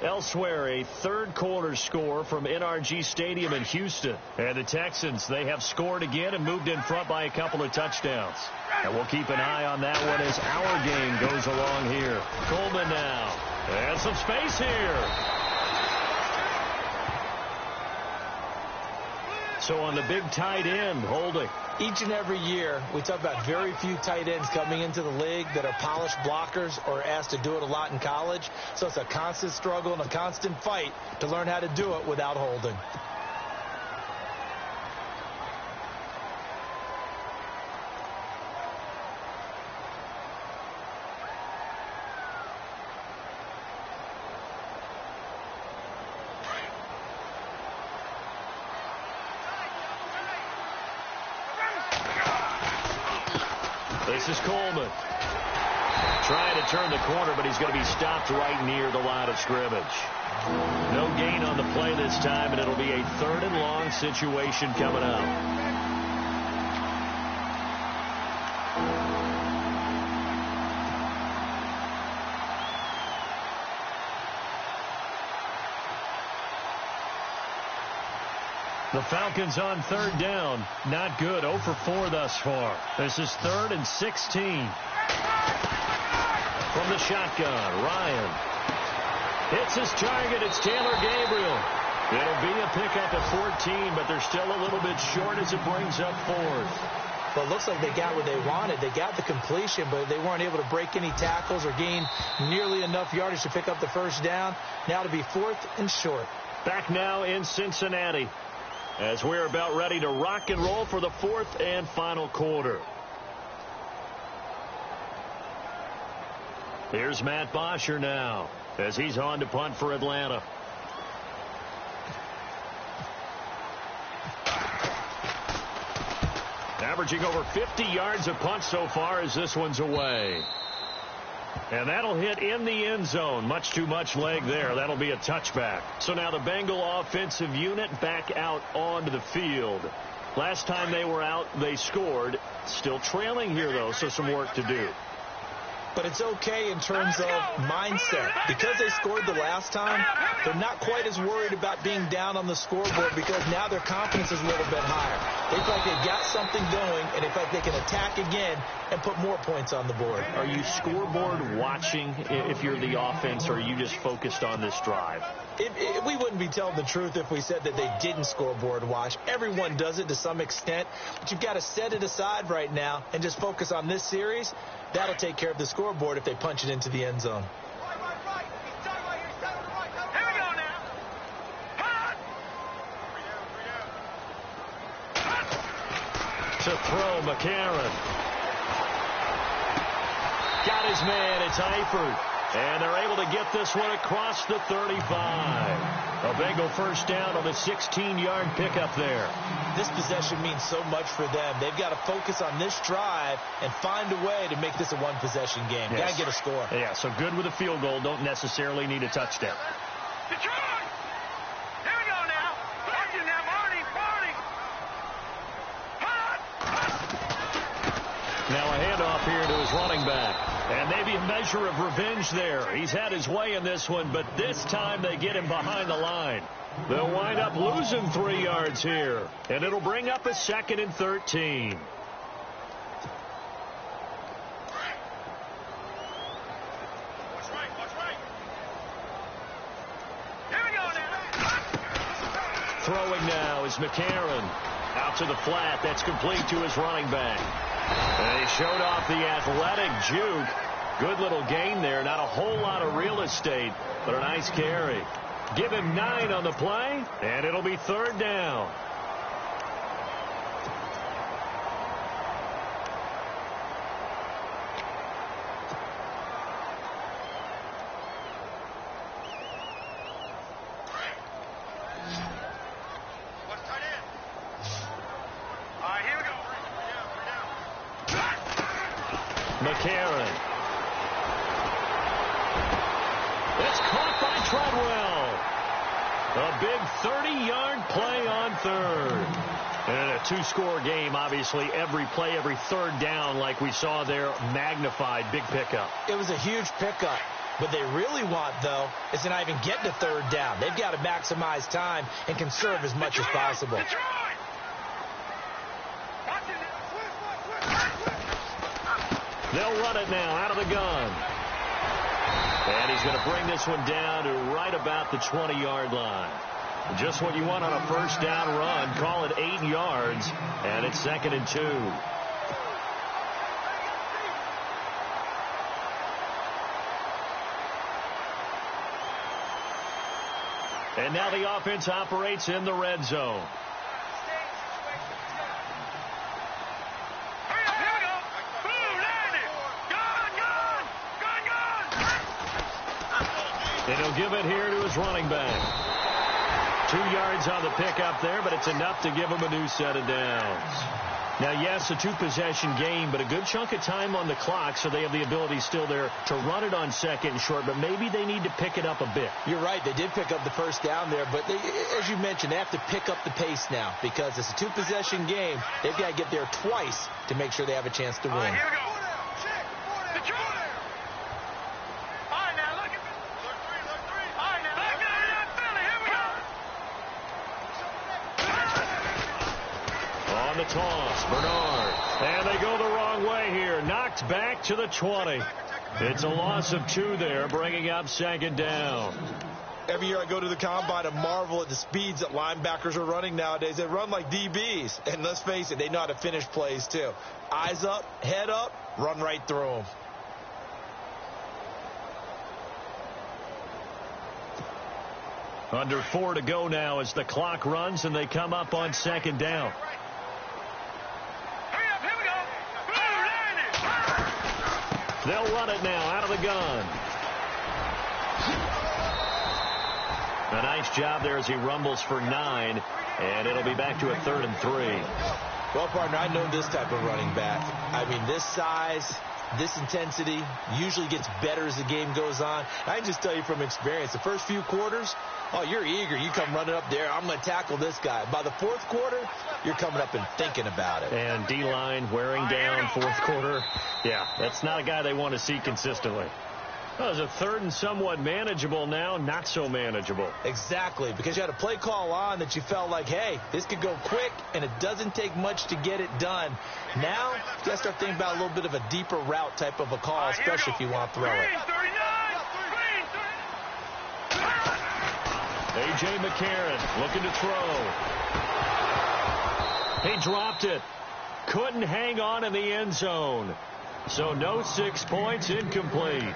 Elsewhere, a third quarter score from NRG Stadium in Houston. And the Texans, they have scored again and moved in front by a couple of touchdowns. And we'll keep an eye on that one as our game goes along here. Coleman now. And some space here. So on the big tight end, holding. Each and every year, we talk about very few tight ends coming into the league that are polished blockers or asked to do it a lot in college. So it's a constant struggle and a constant fight to learn how to do it without holding. This is Coleman. Trying to turn the corner, but he's going to be stopped right near the line of scrimmage. No gain on the play this time, and it'll be a 3rd and long situation coming up. The Falcons on 3rd down. Not good. 0 for 4 thus far. This is 3rd and 16. From the shotgun, Ryan. Hits his target. It's Taylor Gabriel. It'll be a pickup at 14, but they're still a little bit short as it brings up 4th. Well, it looks like they got what they wanted. They got the completion, but they weren't able to break any tackles or gain nearly enough yardage to pick up the first down. Now to be 4th and short. Back now in Cincinnati, as we're about ready to rock and roll for the 4th and final quarter. Here's Matt Bosher now as he's on to punt for Atlanta. Averaging over 50 yards a punt so far as this one's away. And that'll hit in the end zone. Much too much leg there. That'll be a touchback. So now the Bengal offensive unit back out onto the field. Last time they were out, they scored. Still trailing here, though, so some work to do. But it's okay in terms of mindset. Because they scored the last time, they're not quite as worried about being down on the scoreboard because now their confidence is a little bit higher. They feel like they've got something going, and they feel like they can attack again and put more points on the board. Are you scoreboard watching if you're the offense, or are you just focused on this drive? We wouldn't be telling the truth if we said that they didn't scoreboard watch. Everyone does it to some extent, but you've got to set it aside right now and just focus on this series. That'll take care of the scoreboard if they punch it into the end zone. Here we go now. To throw, McCarron. Got his man. It's Eifert. And they're able to get this one across the 35. A Bengal first down on the 16-yard pickup there. This possession means so much for them. They've got to focus on this drive and find a way to make this a one-possession game. Yes. Got to get a score. Yeah, so good with a field goal. Don't necessarily need a touchdown. Detroit! Here we go now. Watch it now, Marty. Now a handoff here to his running back. And maybe a measure of revenge there. He's had his way in this one, but this time they get him behind the line. They'll wind up losing 3 yards here. And it'll bring up a 2nd and 13. Throwing now is McCarron. Out to the flat. That's complete to his running back. And he showed off the athletic juke. Good little gain there. Not a whole lot of real estate, but a nice carry. Give him 9 on the play, and it'll be 3rd down. McCarron. It's caught by Treadwell. A big 30-yard play on 3rd. And a 2-score game, obviously, every play, every 3rd down, like we saw there, magnified. Big pickup. It was a huge pickup. What they really want, though, is to not even get to 3rd down. They've got to maximize time and conserve as much as possible. They'll run it now out of the gun. And he's going to bring this one down to right about the 20-yard line. Just what you want on a 1st down run. Call it 8 yards. And it's 2nd and 2. And now the offense operates in the red zone. And he'll give it here to his running back. 2 yards on the pickup there, but it's enough to give him a new set of downs. Now, yes, a 2-possession game, but a good chunk of time on the clock, so they have the ability still there to run it on 2nd and short, but maybe they need to pick it up a bit. You're right. They did pick up the 1st down there, but as you mentioned, they have to pick up the pace now because it's a 2-possession game. They've got to get there twice to make sure they have a chance to win. Here we go. On the toss, Bernard. And they go the wrong way here. Knocked back to the 20. It's a loss of 2 there, bringing up 2nd down. Every year I go to the combine and marvel at the speeds that linebackers are running nowadays. They run like DBs. And let's face it, they know how to finish plays too. Eyes up, head up, run right through them. Under 4 to go now as the clock runs and they come up on 2nd down. They'll run it now out of the gun. A nice job there as he rumbles for 9, and it'll be back to a 3rd and 3. Well, partner, I know this type of running back. I mean, this size, this intensity usually gets better as the game goes on. I can just tell you from experience, the first few quarters, oh, you're eager. You come running up there. I'm going to tackle this guy. By the 4th quarter, you're coming up and thinking about it. And D-line wearing down 4th quarter. Yeah, that's not a guy they want to see consistently. Well, it's a 3rd and somewhat manageable now, not so manageable. Exactly, because you had a play call on that you felt like, hey, this could go quick, and it doesn't take much to get it done. Now, you got to start thinking about a little bit of a deeper route type of a call, especially if you want to throw it. A.J. McCarron looking to throw. He dropped it. Couldn't hang on in the end zone. So no 6 points, incomplete.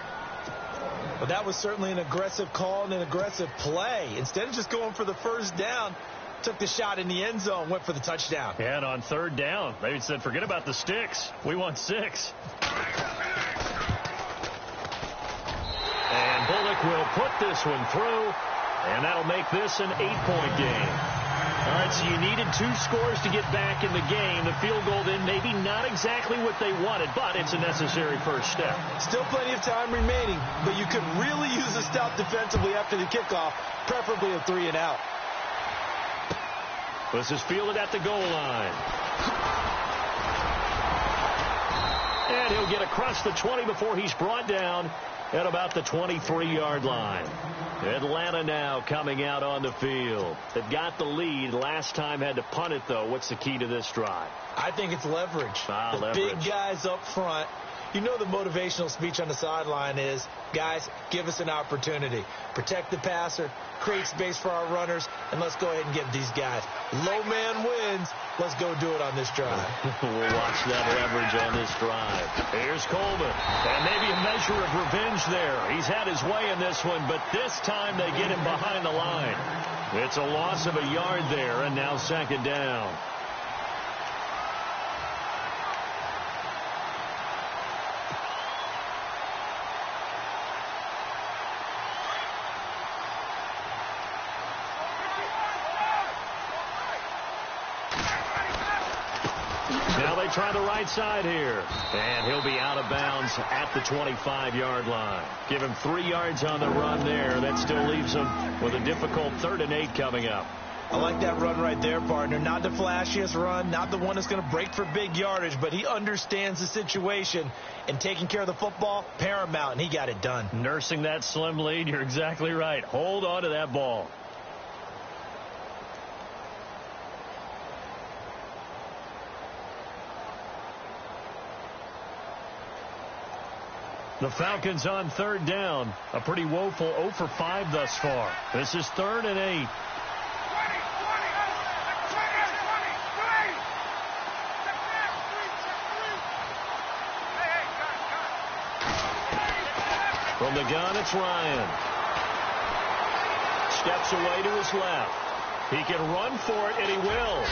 But that was certainly an aggressive call and an aggressive play. Instead of just going for the 1st down, took the shot in the end zone, went for the touchdown. And on 3rd down, they said, forget about the sticks. We want 6. And Bullock will put this one through. And that'll make this an 8-point game. All right, so you needed 2 scores to get back in the game. The field goal then maybe not exactly what they wanted, but it's a necessary first step. Still plenty of time remaining, but you could really use a stop defensively after the kickoff, preferably a 3 and out. This is fielded at the goal line. And he'll get across the 20 before he's brought down at about the 23-yard line. Atlanta now coming out on the field. They've got the lead. Last time had to punt it, though. What's the key to this drive? I think it's leverage. Leverage. Big guys up front. You know the motivational speech on the sideline is, guys, give us an opportunity. Protect the passer, create space for our runners, and let's go ahead and get these guys. Low man wins. Let's go do it on this drive. We'll watch that leverage on this drive. Here's Coleman. And maybe a measure of revenge there. He's had his way in this one, but this time they get him behind the line. It's a loss of a yard there, and now second down. Try the right side here. And he'll be out of bounds at the 25-yard line. Give him 3 yards on the run there. That still leaves him with a difficult 3rd and 8 coming up. I like that run right there, partner. Not the flashiest run, not the one that's going to break for big yardage, but he understands the situation, and taking care of the football, paramount, and he got it done. Nursing that slim lead, you're exactly right. Hold on to that ball. The Falcons on 3rd down. A pretty woeful 0 for 5 thus far. This is 3rd and 8. From the gun, it's Ryan. Steps away to his left. He can run for it, and he will.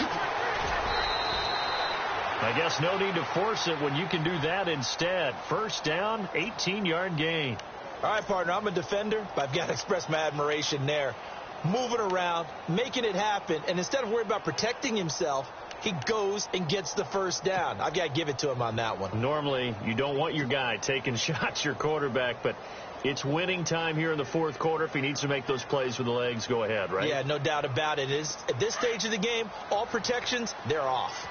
I guess no need to force it when you can do that instead. 1st down, 18-yard gain. All right, partner, I'm a defender, but I've got to express my admiration there. Moving around, making it happen, and instead of worrying about protecting himself, he goes and gets the 1st down. I've got to give it to him on that one. Normally, you don't want your guy taking shots, your quarterback, but it's winning time here in the 4th quarter. If he needs to make those plays with the legs, go ahead, right? Yeah, no doubt about it. At this stage of the game, all protections, they're off.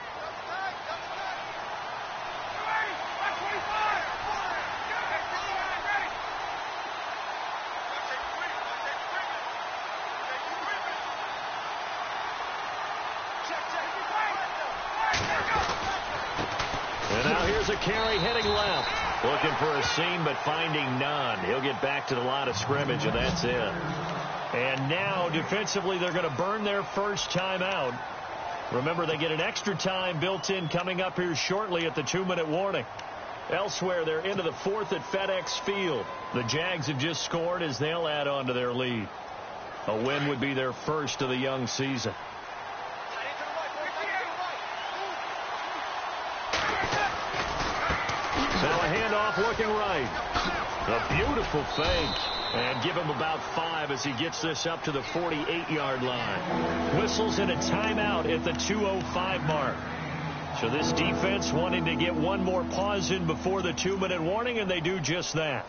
And now here's a carry heading left. Looking for a seam, but finding none. He'll get back to the line of scrimmage, and that's it. And now, defensively, they're going to burn their first timeout. Remember, they get an extra time built in coming up here shortly at the 2-minute warning. Elsewhere, they're into the 4th at FedEx Field. The Jags have just scored as they'll add on to their lead. A win would be their first of the young season. Now a handoff looking right. A beautiful fake. And give him about 5 as he gets this up to the 48-yard line. Whistles in a timeout at the 2:05 mark. So this defense wanting to get one more pause in before the 2-minute warning, and they do just that.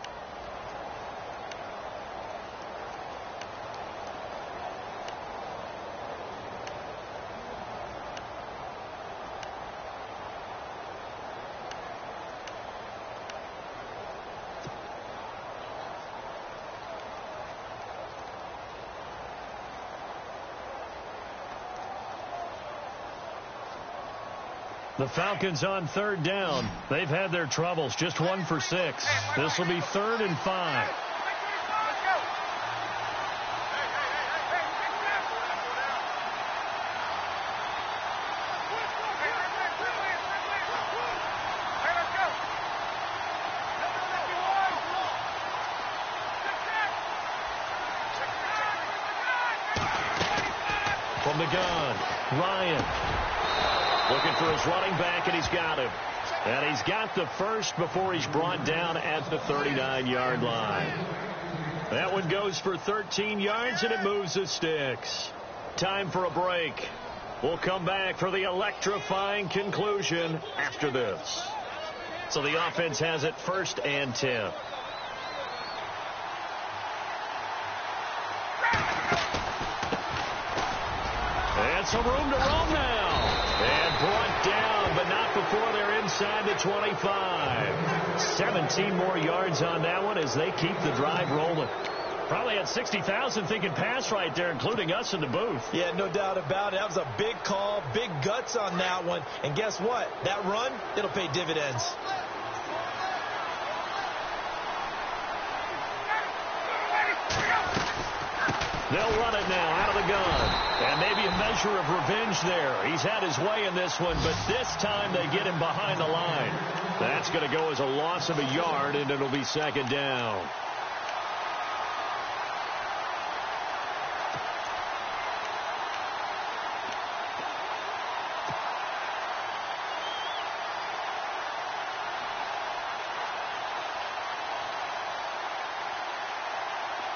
The Falcons on 3rd down. They've had their troubles. Just 1 for 6. This will be 3rd and 5. From the gun, Ryan. Looking for his running back, and he's got him. And he's got the first before he's brought down at the 39-yard line. That one goes for 13 yards, and it moves the sticks. Time for a break. We'll come back for the electrifying conclusion after this. So the offense has it 1st and 10. And some room to roam now. And brought down, but not before they're inside the 25. 17 more yards on that one as they keep the drive rolling. Probably had 60,000 thinking pass right there, including us in the booth. Yeah, no doubt about it. That was a big call, big guts on that one. And guess what? That run, it'll pay dividends. They'll run it now out of the gun. And maybe a measure of revenge there. He's had his way in this one, but this time they get him behind the line. That's going to go as a loss of a yard, and it'll be second down.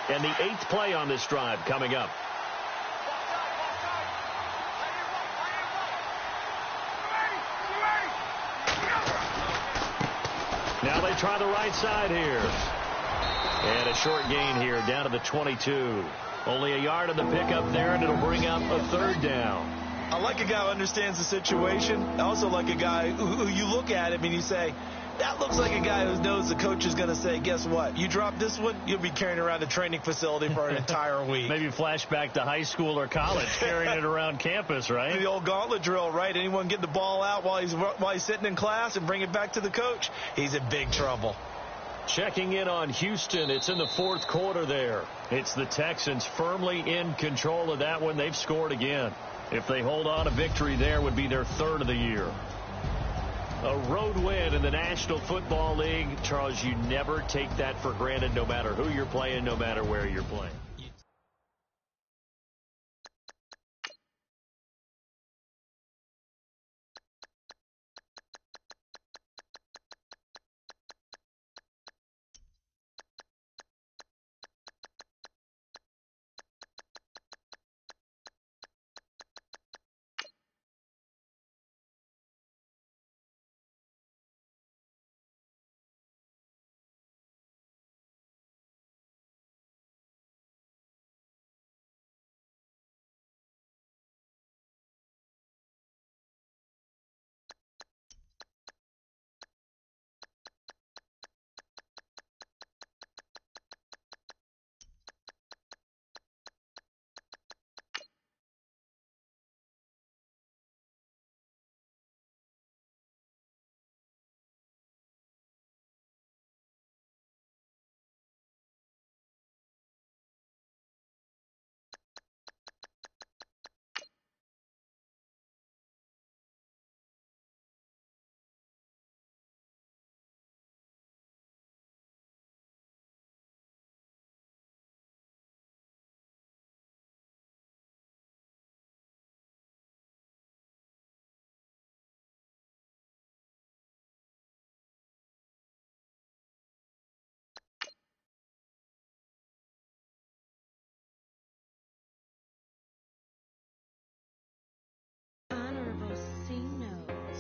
And the 8th play on this drive coming up. Now they try the right side here. And a short gain here down to the 22. Only a yard on the pickup there, and it'll bring up a third down. I like a guy who understands the situation. I also like a guy who you look at him and you say, that looks like a guy who knows the coach is going to say, guess what? You drop this one, you'll be carrying around a training facility for an entire week. Maybe flashback to high school or college, carrying it around campus, right? The old gauntlet drill, right? Anyone get the ball out while he's sitting in class and bring it back to the coach? He's in big trouble. Checking in on Houston. It's in the 4th quarter there. It's the Texans firmly in control of that one. They've scored again. If they hold on, a victory there would be their 3rd of the year. A road win in the National Football League. Charles, you never take that for granted, no matter who you're playing, no matter where you're playing.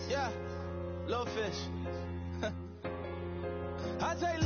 Yeah, little fish. I take